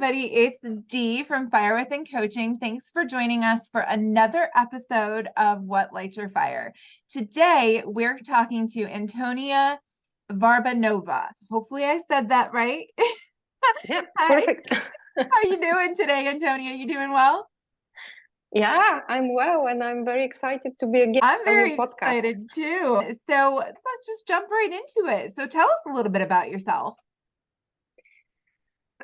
everybody. It's Dee from Fire Within Coaching. Thanks for joining us for another episode of What Lights Your Fire. Today, we're talking to Antonia Varbanova. Hopefully I said that right. Yeah, Hi. perfect. How you doing today, Antonia? You doing well? Yeah, I'm well, and I'm very excited to be again I'm on your very podcast. excited too. So let's just jump right into it. So tell us a little bit about yourself.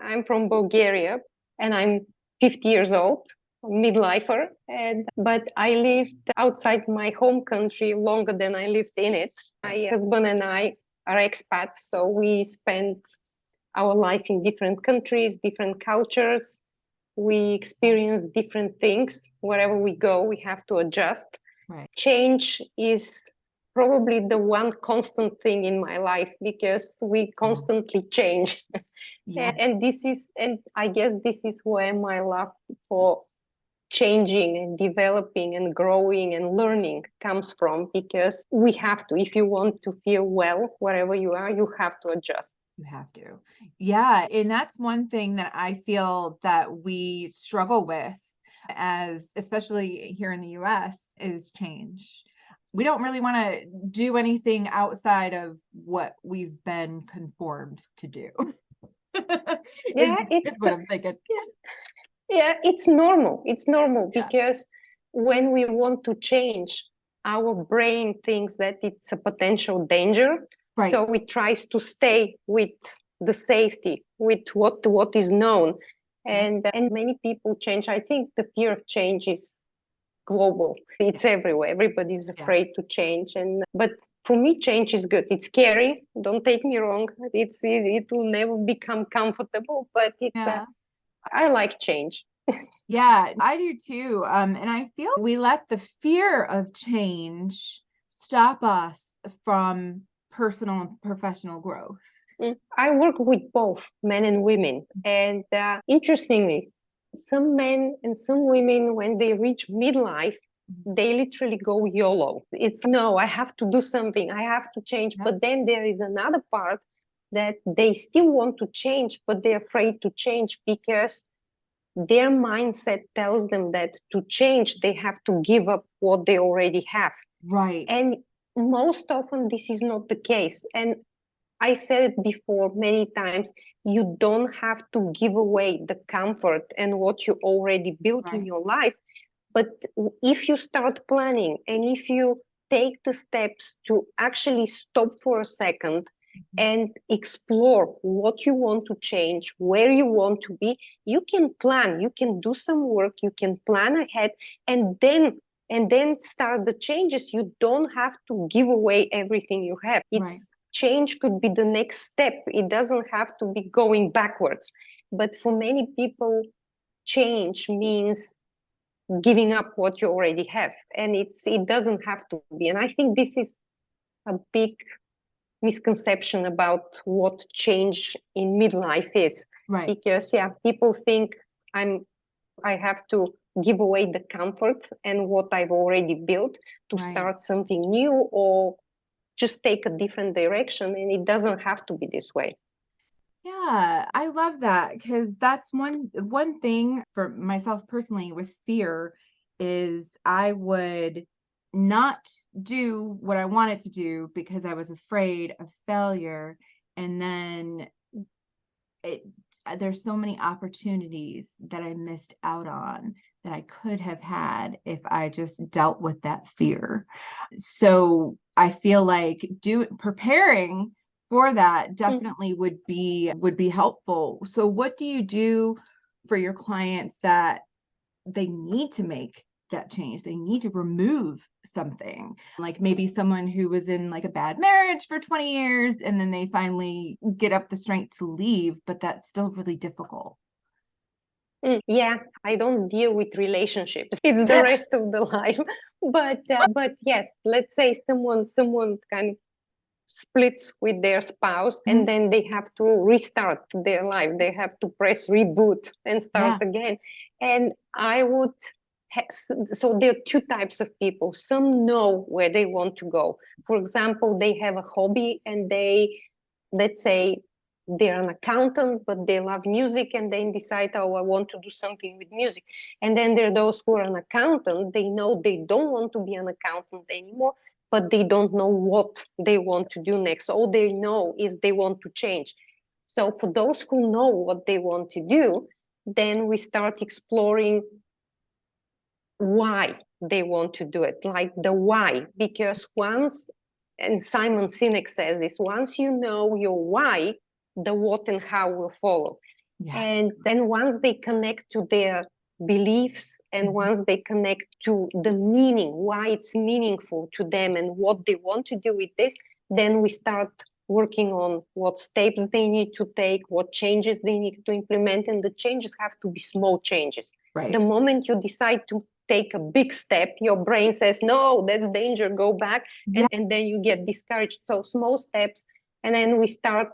I'm from Bulgaria, and I'm 50 years old, midlifer, and but I lived outside my home country longer than I lived in it. My husband and I are expats, so we spent our life in different countries, different cultures. We experience different things. Wherever we go, we have to adjust. Right. Change is probably the one constant thing in my life because we constantly change. Yeah. And I guess this is where my love for changing and developing and growing and learning comes from, because we have to, if you want to feel well wherever you are, you have to adjust. You have to. Yeah. And that's one thing that I feel that we struggle with as, especially here in the US, is change. We don't really want to do anything outside of what we've been conformed to do. is, Yeah, is what I'm thinking. yeah, it's normal. It's normal Yeah. because when we want to change, our brain thinks that it's a potential danger. Right. So it tries to stay with the safety, with what is known. And many people change. I think the fear of change is global. It's everywhere. Everybody's Yeah. afraid to change. But for me, change is good. It's scary. Don't take me wrong. It will never become comfortable, but Yeah. I like change. Yeah, I do too. And I feel we let the fear of change stop us from personal and professional growth. I work with both men and women. And interestingly, some men and some women, when they reach midlife, they literally go YOLO. It's no, I have to do something, I have to change. Yeah. But then there is another part that they still want to change, but they're afraid to change because their mindset tells them that to change, they have to give up what they already have. Right. And most often, this is not the case. And I said it before many times, you don't have to give away the comfort and what you already built in Right. your life. But if you start planning and if you take the steps to actually stop for a second and explore what you want to change, where you want to be, you can plan, you can do some work, you can plan ahead, and then start the changes. You don't have to give away everything you have. Right. Change could be the next step. It doesn't have to be going backwards. But for many people, change means giving up what you already have, and it doesn't have to be. And I think this is a big misconception about what change in midlife is. Right. Because people think I have to give away the comfort and what I've already built to Right. start something new, or just take a different direction, and it doesn't have to be this way. Yeah, I love that because that's one thing for myself personally with fear is I would not do what I wanted to do because I was afraid of failure. And then it there's so many opportunities that I missed out on that I could have had if I just dealt with that fear. So I feel like preparing for that definitely would be helpful. So what do you do for your clients that they need to make that change? They need to remove something, like maybe someone who was in like a bad marriage for 20 years and then they finally get up the strength to leave, but that's still really difficult. Yeah, I don't deal with relationships. It's the rest of the life. But yes, let's say someone kind of splits with their spouse, and then they have to restart their life. They have to press reboot and start Yeah. again. And I would so there are two types of people. Some know where they want to go. For example, they have a hobby and let's say they're an accountant, but they love music and then decide, oh, I want to do something with music. And then there are those who are an accountant, they know they don't want to be an accountant anymore, but they don't know what they want to do next. All they know is they want to change. So for those who know what they want to do, then we start exploring why they want to do it, like the why. Because once, and Simon Sinek says this, once you know your why, the what and how will follow. Yes. And then once they connect to their beliefs and once they connect to the meaning, why it's meaningful to them and what they want to do with this, then we start working on what steps they need to take, what changes they need to implement. And the changes have to be small changes. The Right. moment you decide to take a big step, your brain says, no, that's danger, go back. Yeah. And then you get discouraged. So small steps. And then we start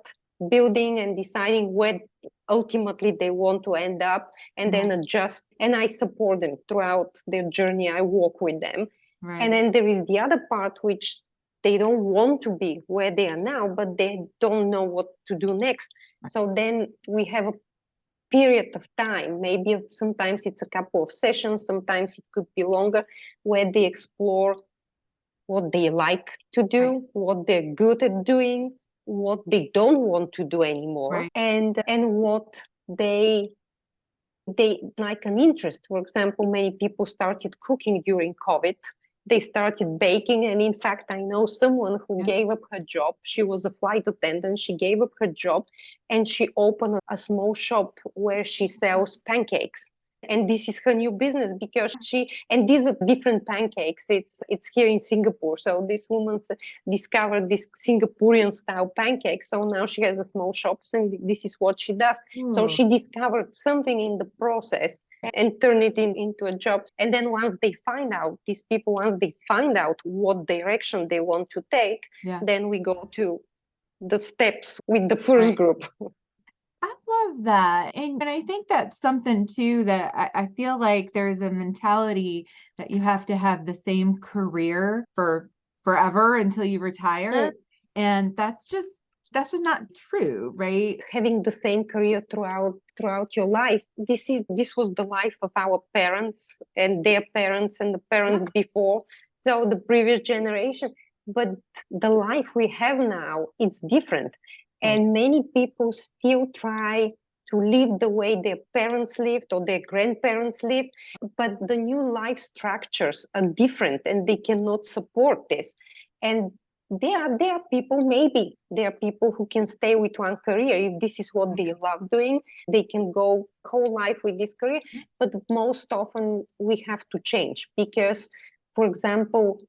building and deciding where ultimately they want to end up and then adjust. And I support them throughout their journey. I walk with them. And Right. then there is the other part, which they don't want to be where they are now, but they don't know what to do next. So then we have a period of time, maybe sometimes it's a couple of sessions, sometimes it could be longer, where they explore what they like to do, Right. what they're good at doing, what they don't want to do anymore, Right. and what they like an interest. For example, many people started cooking during COVID. They started baking. And in fact, I know someone who Yeah. gave up her job. She was a flight attendant. She gave up her job and she opened a small shop where she sells pancakes. And this is her new business because and these are different pancakes. It's here in Singapore. So this woman discovered this Singaporean style pancake. So now she has a small shop and this is what she does. So Ooh. she discovered something in the process and turned it into a job. And then once they find out, these people, once they find out what direction they want to take, Yeah. then we go to the steps with the first Right. group. I love that. And I think that's something too that I feel like there's a mentality that you have to have the same career for forever until you retire. Mm. And that's just not true, right? Having the same career throughout your life, this was the life of our parents and their parents and the Yeah. parents before, so the previous generation. But the life we have now, it's different, Right. and many people still try to live the way their parents lived or their grandparents lived, but the new life structures are different and they cannot support this. And there are people, maybe there are people who can stay with one career if this is what they love doing. They can go whole life with this career, but most often we have to change because, for example,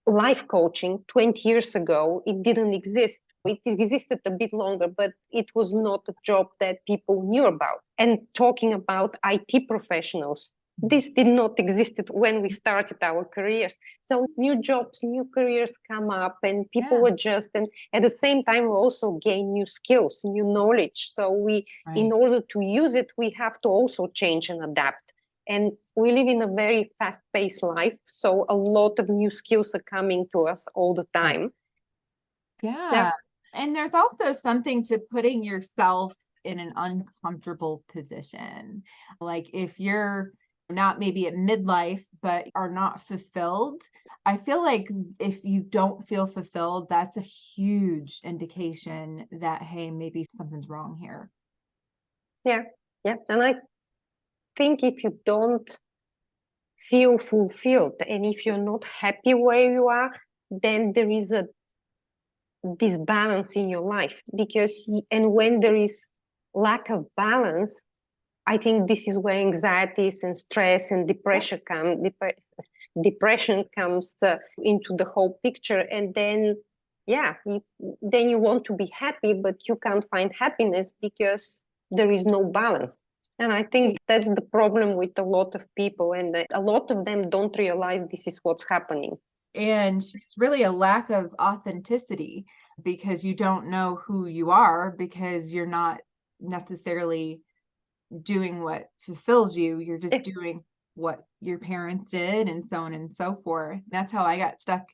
life coaching 20 years ago, it didn't exist. It existed a bit longer, but it was not a job that people knew about. And talking about IT professionals, this did not exist when we started our careers. So new jobs, new careers come up and Yeah. people adjust. And at the same time, we also gain new skills, new knowledge. So in Right. order to use it, we have to also change and adapt. And we live in a very fast paced life. So a lot of new skills are coming to us all the Right. time. Yeah. Yeah. And there's also something to putting yourself in an uncomfortable position. Like if you're not maybe at midlife, but are not fulfilled, I feel like if you don't feel fulfilled, that's a huge indication that, hey, maybe something's wrong here. Yeah. Yeah. And I think if you don't feel fulfilled and if you're not happy where you are, then there is a disbalance in your life because, and when there is lack of balance, I think this is where anxieties and stress and Yep. depression comes into the whole picture. And then, yeah, then you want to be happy, but you can't find happiness because there is no balance. And I think that's the problem with a lot of people, and a lot of them don't realize this is what's happening. And it's really a lack of authenticity because you don't know who you are because you're not necessarily doing what fulfills you. You're just Eh, doing what your parents did and so on and so forth. That's how I got stuck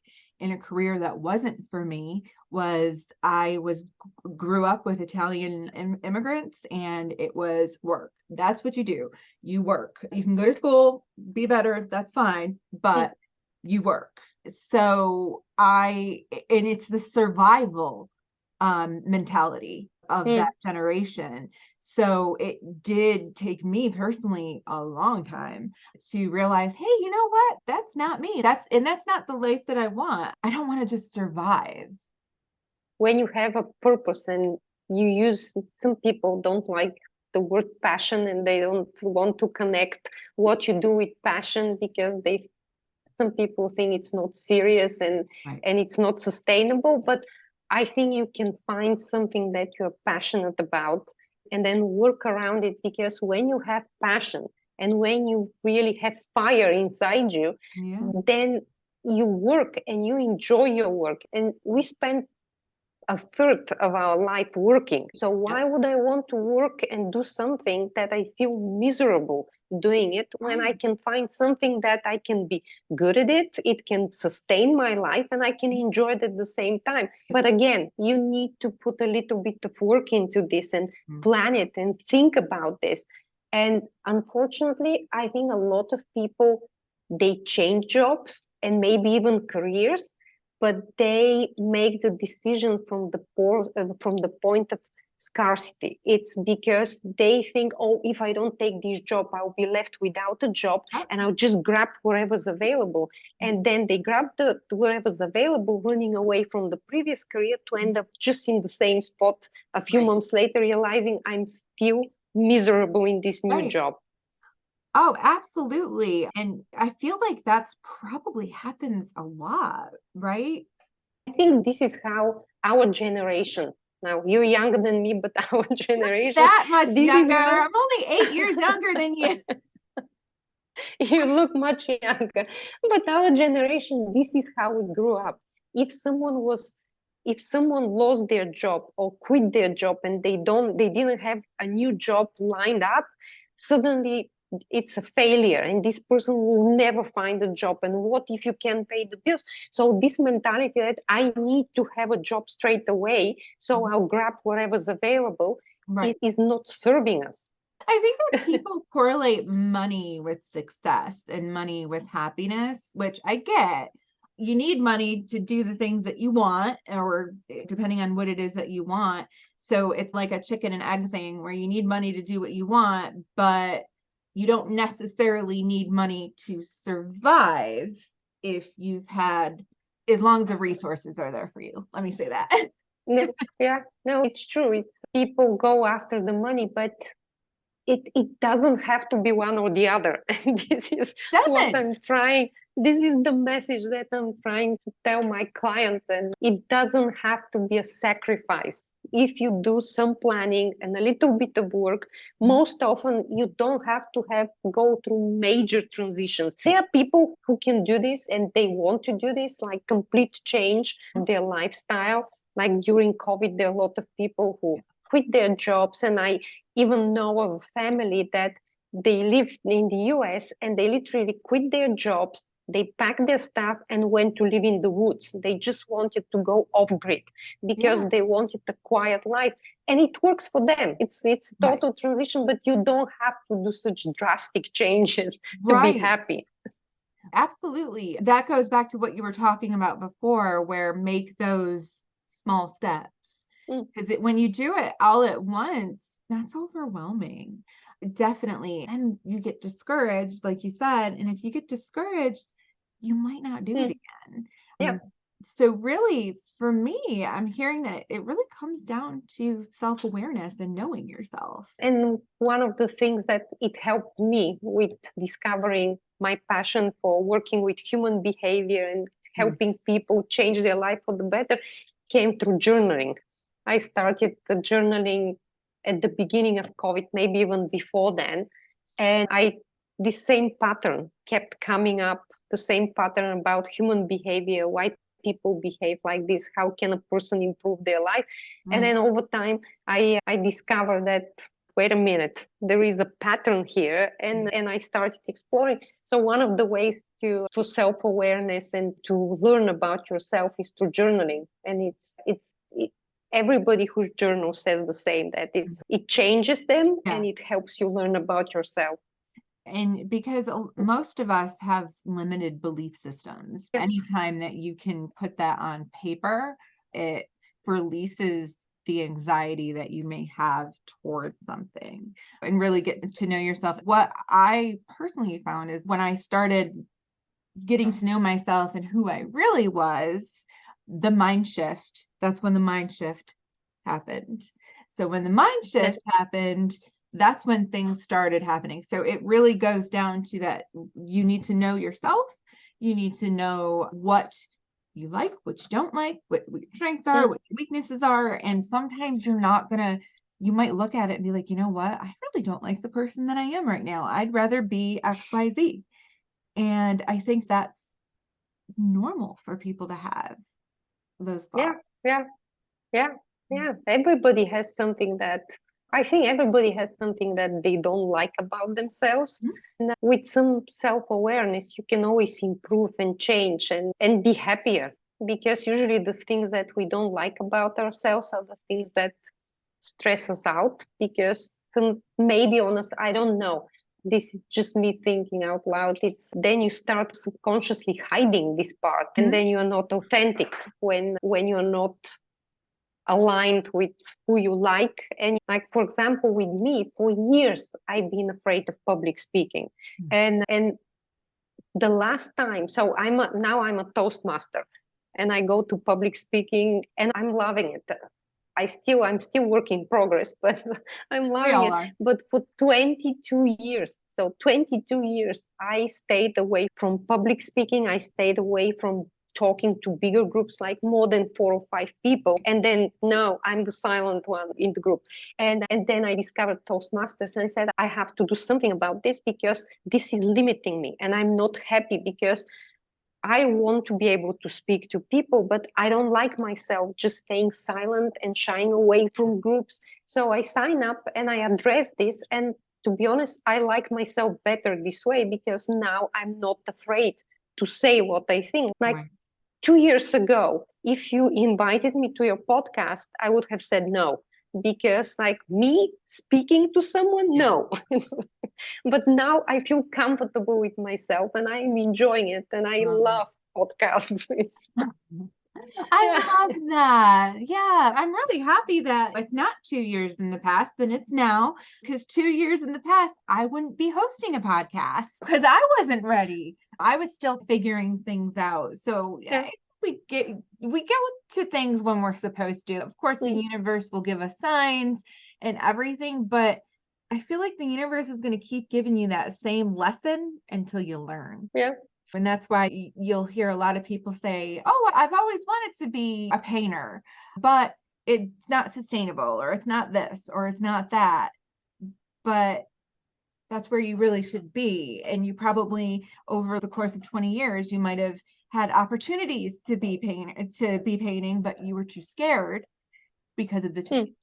in a career that wasn't for me was I grew up with Italian immigrants, and it was work. That's what you do. You work. You can go to school, be better, that's fine, but you work. So and it's the survival mentality of that generation. So it did take me personally a long time to realize, hey, you know what? That's not me. That's not the life that I want. I don't want to just survive. When you have a purpose and you use, some people don't like the word passion, and they don't want to connect what you do with passion, because some people think it's not serious, Right. and it's not sustainable. But I think you can find something that you're passionate about and then work around it, because when you have passion and when you really have fire inside you, Yeah. then you work and you enjoy your work. And we spend a third of our life working. So Yep. why would I want to work and do something that I feel miserable doing it, when I Right. can find something that I can be good at it, it can sustain my life, and I can enjoy it at the same time. But again, you need to put a little bit of work into this and Mm. plan it and think about this. And unfortunately, I think a lot of people, they change jobs and maybe even careers, but they make the decision from the point of scarcity. It's because they think, oh, if I don't take this job, I'll be left without a job, Yep. and I'll just grab whatever's available. And then they grab whatever's available, running away from the previous career, to end up just in the same spot a few Right. months later, realizing I'm still miserable in this new Right. job. Oh, absolutely. And I feel like that's probably happens a lot, right? I think this is how our generation, now you're younger than me, but our generation, That much this is younger. how I'm only 8 years younger than you. you look much younger. But our generation, this is how we grew up. If someone was, if someone lost their job or quit their job, and they didn't have a new job lined up, suddenly it's a failure, and this person will never find a job. And what if you can't pay the bills? So this mentality that I need to have a job straight away, so I'll grab whatever's available, Right. is not serving us. I think that people correlate money with success and money with happiness, which I get. You need money to do the things that you want, or depending on what it is that you want. So it's like a chicken and egg thing where you need money to do what you want, but you don't necessarily need money to survive if you've had, as long as the resources are there for you. Let me say that. No, yeah, no, it's true. It's people go after the money, but it doesn't have to be one or the other. And this is what Doesn't. I'm trying. This is the message that I'm trying to tell my clients. And it doesn't have to be a sacrifice. If you do some planning and a little bit of work, most often you don't have to go through major transitions. There are people who can do this and they want to do this, like complete change their lifestyle. Like during COVID, there are a lot of people who quit their jobs, and I even know of a family that they lived in the US and they literally quit their jobs. They packed their stuff and went to live in the woods. They just wanted to go off grid because Yeah. they wanted a quiet life. And it works for them. It's a Right. total transition, but you don't have to do such drastic changes to be Right. happy. Absolutely. That goes back to what you were talking about before, where make those small steps. Mm. Because when you do it all at once, that's overwhelming. Definitely. And you get discouraged, like you said. And if you get discouraged, you might not do it Mm. again. Yeah. So, really, for me, I'm hearing that it really comes down to self-awareness and knowing yourself. And one of the things that it helped me with discovering my passion for working with human behavior and Mm. helping people change their life for the better came through journaling. I started the journaling at the beginning of COVID, maybe even before then. And the same pattern kept coming up, the same pattern about human behavior, why people behave like this, how can a person improve their life. And Right. then over time, I discovered that wait a minute, there is a pattern here, and I started exploring. So one of the ways to self-awareness and to learn about yourself is through journaling. And everybody who journals says the same, that it changes them Yeah. and it helps you learn about yourself. And because most of us have limited belief systems, Yeah. anytime that you can put that on paper, it releases the anxiety that you may have towards something and really get to know yourself. What I personally found is when I started getting to know myself and who I really was, the mind shift, that's when the mind shift happened. So when the mind shift happened, that's when things started happening. So it really goes down to that you need to know yourself. You need to know what you like, what you don't like, what your strengths are, what your weaknesses are. And sometimes you're not going to, you might look at it and be like, you know what? I really don't like the person that I am right now. I'd rather be XYZ. And I think that's normal for people to have those Yeah, thoughts. yeah, yeah, yeah. Everybody has something that I think everybody has something that they don't like about themselves. Mhm. And with some self-awareness, you can always improve and change and be happier. Because usually the things that we don't like about ourselves are the things that stress us out. Because maybe honest, I don't know. This is just me thinking out loud. It's then you start subconsciously hiding this part, and Mhm. then you are not authentic when you're not aligned with who you like. And like, for example, with me, for years I've been afraid of public speaking. And the last time, so now I'm a Toastmaster, and I go to public speaking and I'm loving it. I'm still work in progress, but I'm We loving all it. are. But for 22 years, so 22 years, I stayed away from public speaking. I stayed away from talking to bigger groups, like more than 4 or 5 people. And then now I'm the silent one in the group. And then I discovered Toastmasters and I said, I have to do something about this because this is limiting me. And I'm not happy because I want to be able to speak to people, but I don't like myself just staying silent and shying away from groups. So I sign up and I address this. And to be honest, I like myself better this way because now I'm not afraid to say what I think. Like Right. 2 years ago, if you invited me to your podcast, I would have said no. Because, like me speaking to someone, Yeah. no. But now I feel comfortable with myself and I'm enjoying it and I Love it. love podcasts. I Yeah, love that. Yeah, I'm really happy that it's not 2 years in the past than it's now. Because 2 years in the past, I wouldn't be hosting a podcast because I wasn't ready. I was still figuring things out. So yeah. yeah, we go to things when we're supposed to. Of course, the Mm, universe will give us signs and everything, but I feel like the universe is going to keep giving you that same lesson until you learn. yeah. And that's why you'll hear a lot of people say, "Oh, I've always wanted to be a painter, but it's not sustainable, or it's not this, or it's not that." But that's where you really should be. And you probably, over the course of 20 years, you might have had opportunities to be painting, but you were too scared because of the Mm, change.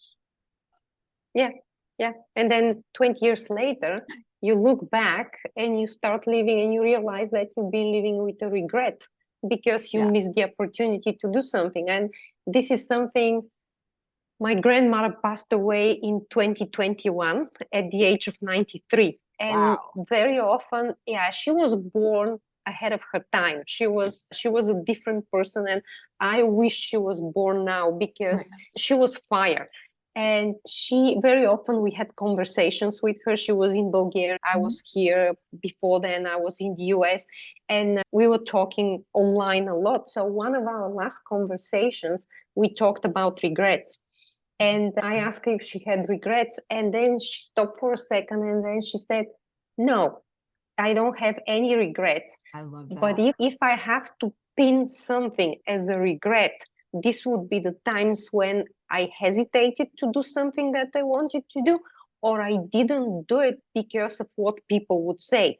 yeah, yeah. And then 20 years later, you look back and you start living and you realize that you've been living with a regret because you Yeah. missed the opportunity to do something. And this is something my grandmother passed away in 2021 at the age of 93. And Wow. very often, yeah, she was born ahead of her time. She was a different person and I wish she was born now Right. because she was fire. And she very often we had conversations with her. She was in Bulgaria. I Mhm. was here before then. I was in the US and we were talking online a lot. So one of our last conversations, we talked about regrets. And I asked her if she had regrets. And then she stopped for a second and then she said, no, I don't have any regrets. I love But that. if I have to pin something as a regret, this would be the times when I hesitated to do something that I wanted to do, or I didn't do it because of what people would say.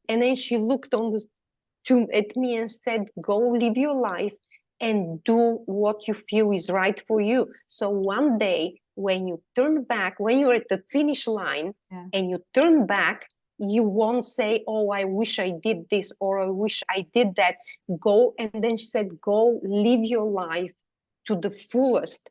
And then she looked at me and said, go live your life and do what you feel is right for you. So one day, when you turn back, when you're at the finish line Yeah. and you turn back, you won't say, oh, I wish I did this or I wish I did that. Go. And then she said, go live your life to the fullest.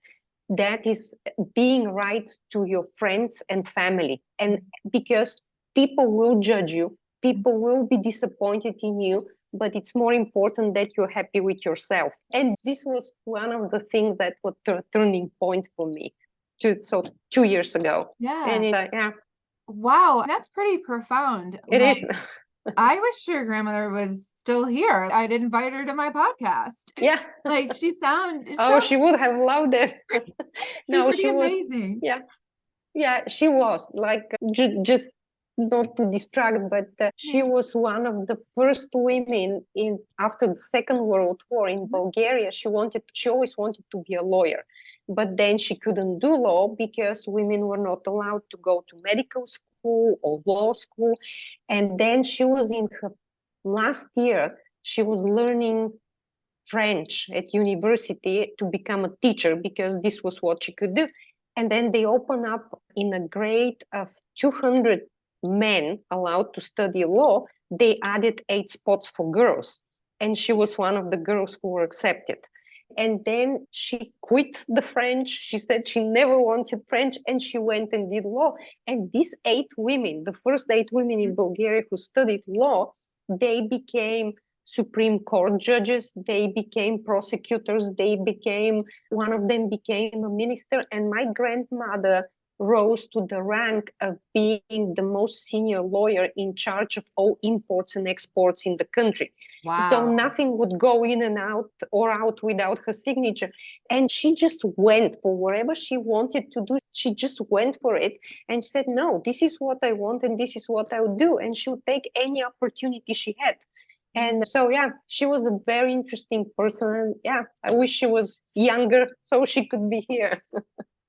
That is being right to your friends and family. And because people will judge you, people will be disappointed in you, but it's more important that you're happy with yourself. And this was one of the things that was the turning point for me. So 2 years ago. Yeah. And yeah, Wow, that's pretty profound. it Like, is. I wish your grandmother was still here. I'd invite her to my podcast. Yeah. Like, she Oh, she would have loved it. she's No, pretty she was, amazing. yeah. Yeah, she was like just not to distract, but she Yeah. was one of the first women in after the Second World War in Mhm. Bulgaria. She always wanted to be a lawyer, but then she couldn't do law because women were not allowed to go to medical school or law school. And then she was in her last year. She was learning French at university to become a teacher because this was what she could do. And then they open up in a grade of 200 men allowed to study law, they added 8 spots for girls. And she was one of the girls who were accepted. And then she quit the French. She said she never wanted French and she went and did law. And these 8 women, the first 8 women in Bulgaria who studied law, they became Supreme Court judges, they became prosecutors, one of them became a minister, and my grandmother rose to the rank of being the most senior lawyer in charge of all imports and exports in the country. So Wow. nothing would go in and out or out without her signature. And she just went for whatever she wanted to do. She just went for it and said, no, this is what I want and this is what I would do. And she would take any opportunity she had. And so, yeah, she was a very interesting person. And yeah, I wish she was younger so she could be here.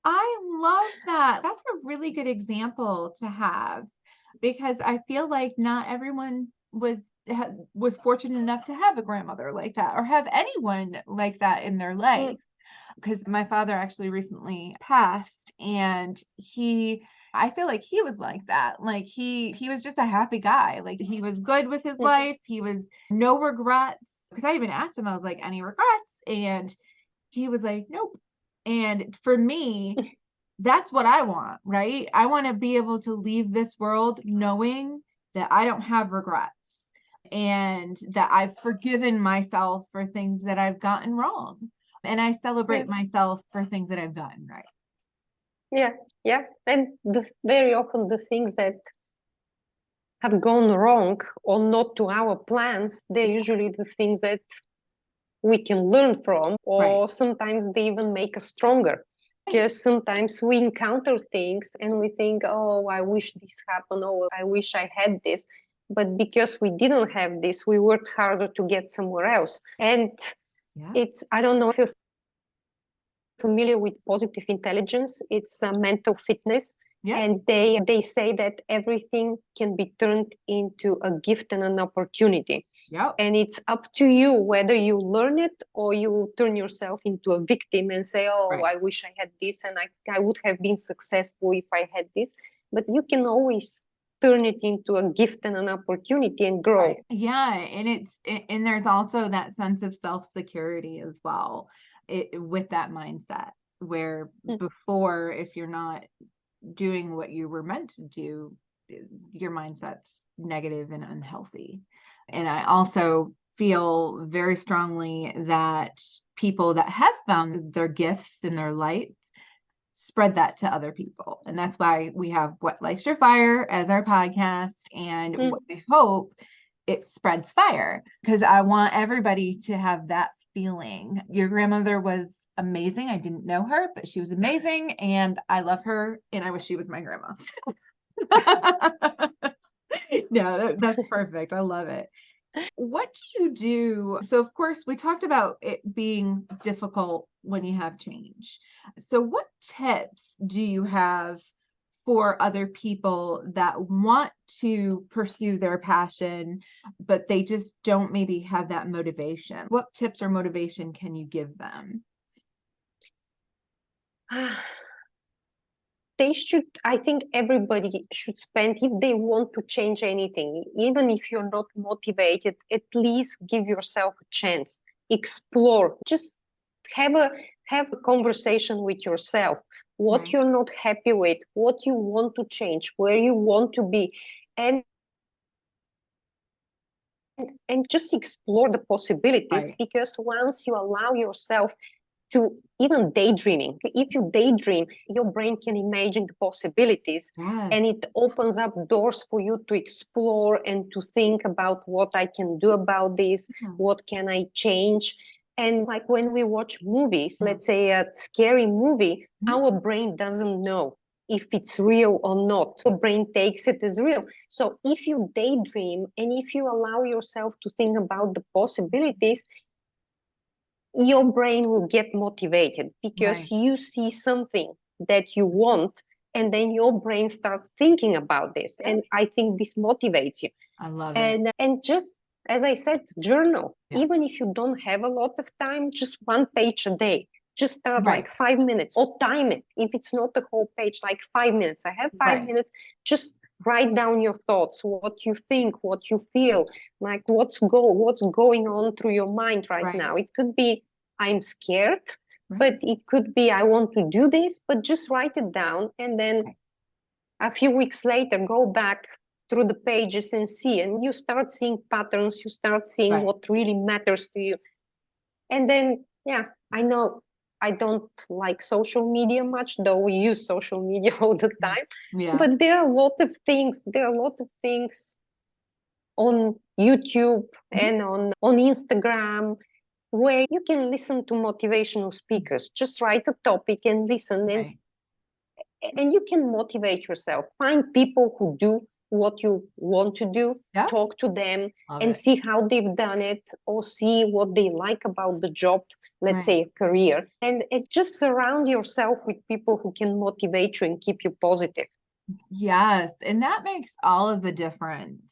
I love that. That's a really good example to have because I feel like not everyone was fortunate enough to have a grandmother like that or have anyone like that in their life. Mm, Because my father actually recently passed and I feel like he was like that. Like he was just a happy guy. Like he was good with his mm, life. He was no regrets. Because I even asked him, I was like, any regrets? And he was like, nope. And for me, that's what I want, right? I want to be able to leave this world knowing that I don't have regrets and that I've forgiven myself for things that I've gotten wrong. And I yeah, celebrate myself for things that I've gotten right. yeah, yeah. And very often the things that have gone wrong or not to our plans, they're Yeah. usually the things that we can learn from, Right. or sometimes they even make us stronger. Because sometimes we encounter things and we think, oh, I wish this happened, or I wish I had this. But because we didn't have this, we worked harder to get somewhere else. And Yeah. I don't know if you're familiar with positive intelligence, it's mental fitness. Yep. And they say that everything can be turned into a gift and an opportunity. Yep. And it's up to you whether you learn it or you turn yourself into a victim and say, oh, Right. I wish I had this and I would have been successful if I had this. But you can always turn it into a gift and an opportunity and grow. Right. Yeah. And there's also that sense of self-security as well with that mindset where Mm, before, if you're not doing what you were meant to do, your mindset's negative and unhealthy. And I also feel very strongly that people that have found their gifts and their lights spread that to other people. And that's why we have What Lights Your Fire as our podcast. And mm, what we hope it spreads fire because I want everybody to have that feeling. Your grandmother was amazing. I didn't know her, but she was amazing. And I love her. And I wish she was my grandma. No, that's perfect. I love it. What do you do? So, of course, we talked about it being difficult when you have change. So, what tips do you have for other people that want to pursue their passion, but they just don't maybe have that motivation? What tips or motivation can you give them? They should, I think everybody should spend, if they want to change anything, even if you're not motivated, at least give yourself a chance, explore, just have a conversation with yourself, what Right. you're not happy with, what you want to change, where you want to be, and just explore the possibilities, Right. because once you allow yourself to even daydreaming. If you daydream, your brain can imagine the possibilities, Yes. and it opens up doors for you to explore and to think about what I can do about this, Yeah. what can I change. And like when we watch movies, Yeah. let's say a scary movie, Mhm. our brain doesn't know if it's real or not. The brain takes it as real. So if you daydream and if you allow yourself to think about the possibilities, your brain will get motivated because Right. you see something that you want, and then your brain starts thinking about this, Yeah. and I think this motivates you. I love it. And just as I said, journal. Yeah. Even if you don't have a lot of time, just 1 page a day. Just start Right. like 5 minutes, or time it. If it's not the whole page, like 5 minutes. I have five Right. minutes. Just write down your thoughts, what you think, what you feel, like what's going on through your mind right Right. now. It could be I'm scared, Right. but it could be I want to do this, but just write it down, and then Right. a few weeks later go back through the pages and see, and you start seeing patterns, you start seeing Right. what really matters to you. And then, yeah, I know I don't like social media much, though we use social media all the time, Yeah. but there are a lot of things, on YouTube Mhm. and on Instagram where you can listen to motivational speakers. Just write a topic and listen, Right. and you can motivate yourself. Find people who do what you want to do, Yeah. talk to them, Love and it. see how they've done it, or see what they like about the job, let's Right. say a career. And just surround yourself with people who can motivate you and keep you positive. Yes. And that makes all of the difference.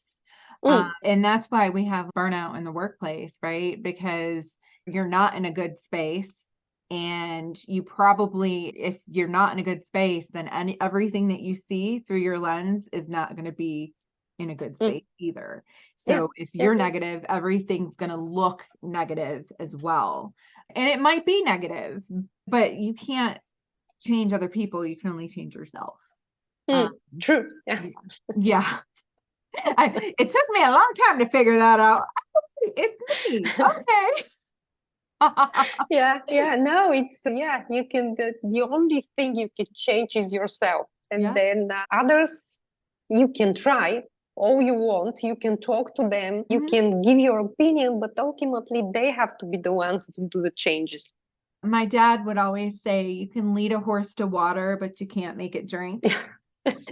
Mm, And that's why we have burnout in the workplace, right? Because you're not in a good space. And you probably, if you're not in a good space, then everything that you see through your lens is not going to be in a good mm, space either. yeah, So if yeah, you're negative, everything's going to look negative as well. And it might be negative, but you can't change other people. You can only change yourself. Um, true. Yeah. yeah. Yeah. It took me a long time to figure that out. It's me. Okay. Yeah, no, it's, yeah, you can, the only thing you can change is yourself. And Yeah. then others, you can try all you want, you can talk to them, you Mhm. can give your opinion, but ultimately they have to be the ones to do the changes. My dad would always say, you can lead a horse to water, but you can't make it drink.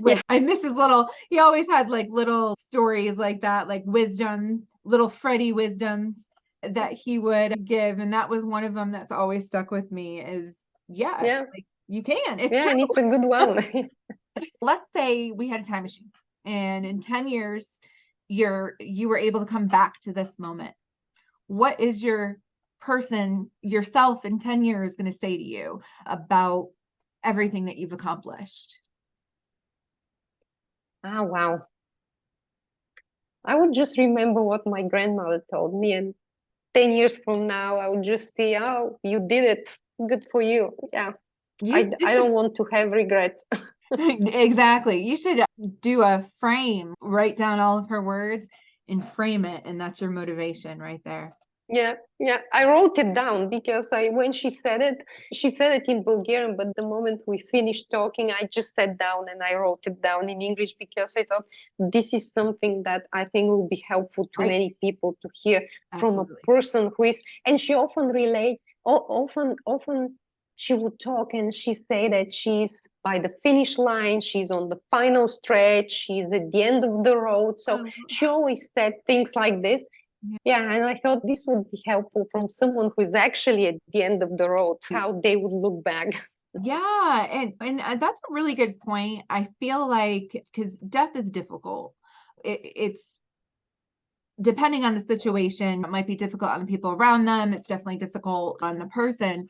Yeah, I miss his little, he always had like little stories like that, like wisdom, little Freddie wisdoms that he would give. And that was one of them that's always stuck with me is, yeah, yeah, like you can, it's yeah, true. and it's a good one. Let's say we had a time machine and in 10 years you were able to come back to this moment. What is your person yourself in 10 years going to say to you about everything that you've accomplished? Ah, wow. I would just remember what my grandmother told me, and 10 years from now, I would just see, oh, you did it. Good for you. Yeah, You I should don't want to have regrets. exactly. You should do a frame, write down all of her words and frame it, and that's your motivation right there. Yeah, yeah. I wrote it down because when she said it in Bulgarian, but the moment we finished talking, I just sat down and I wrote it down in English because I thought this is something that I think will be helpful to Right. many people to hear from a Absolutely. person who is, and she often often she would talk and she say that she's by the finish line, she's on the final stretch, she's at the end of the road. So Oh, she always said things like this. yeah. Yeah, and I thought this would be helpful from someone who is actually at the end of the road, how they would look back. Yeah, and that's a really good point. I feel like because death is difficult. It's depending on the situation, it might be difficult on the people around them. It's definitely difficult on the person.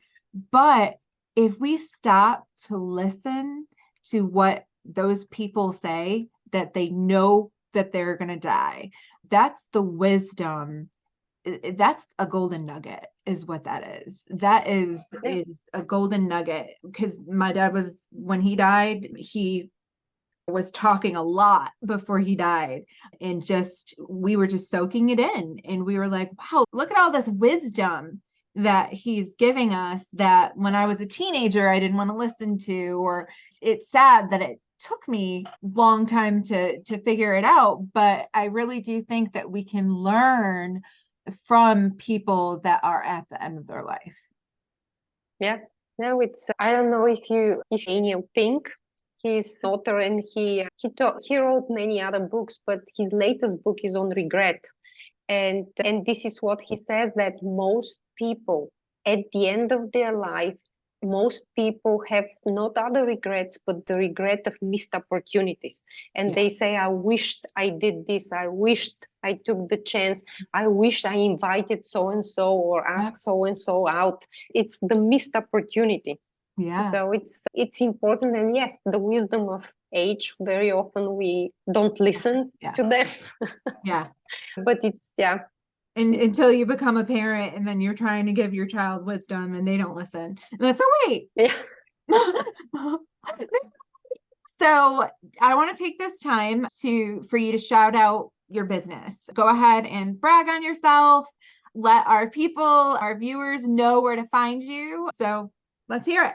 But if we stop to listen to what those people say, that they know that they're going to die, that's the wisdom. That's a golden nugget, is what that is. That Yeah. is a golden nugget. Because my dad was, when he died, he was talking a lot before he died, and just we were just soaking it in, and we were like, wow, look at all this wisdom that he's giving us, that when I was a teenager I didn't want to listen to. Or it's sad that it took me a long time to figure it out, but I really do think that we can learn from people that are at the end of their life. Yeah. Now it's I don't know if Daniel Pink, he's an author, and he wrote many other books, but his latest book is on regret. And this is what he says, that most people at the end of their life, most people have not other regrets but the regret of missed opportunities. And Yeah. they say, I wished I did this, I wished I took the chance, I wished I invited so and so or Yep. asked so and so out. It's the missed opportunity. Yeah. So it's important. And yes, the wisdom of age, very often we don't listen Yeah. to them. Yeah. But it's, yeah. And until you become a parent, and then you're trying to give your child wisdom and they don't listen. And that's, oh wait. Yeah. So I want to take this time for you to shout out your business. Go ahead and brag on yourself. Let our people, our viewers, know where to find you. So let's hear it.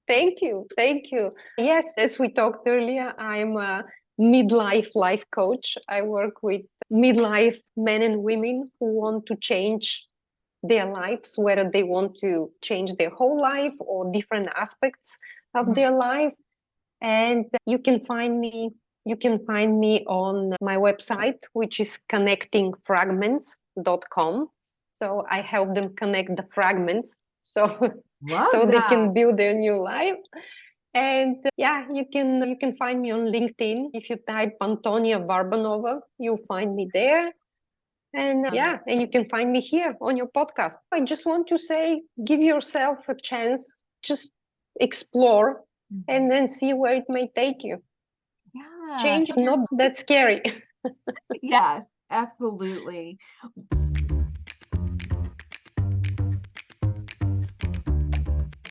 Thank you. Thank you. Yes, as we talked earlier, I'm a midlife life coach. I work with midlife men and women who want to change their lives, whether they want to change their whole life or different aspects of Mhm. their life. And you can find me on my website, which is connectingfragments.com. So I help them connect the fragments so Love so they that. can build their new life. And yeah, you can find me on LinkedIn. If you type Antonia Varbanova, you'll find me there. And Love it. yeah, and you can find me here on your podcast. I just want to say, give yourself a chance, just explore Mhm. and then see where it may take you. Yeah. Change is not that scary. Yes, absolutely.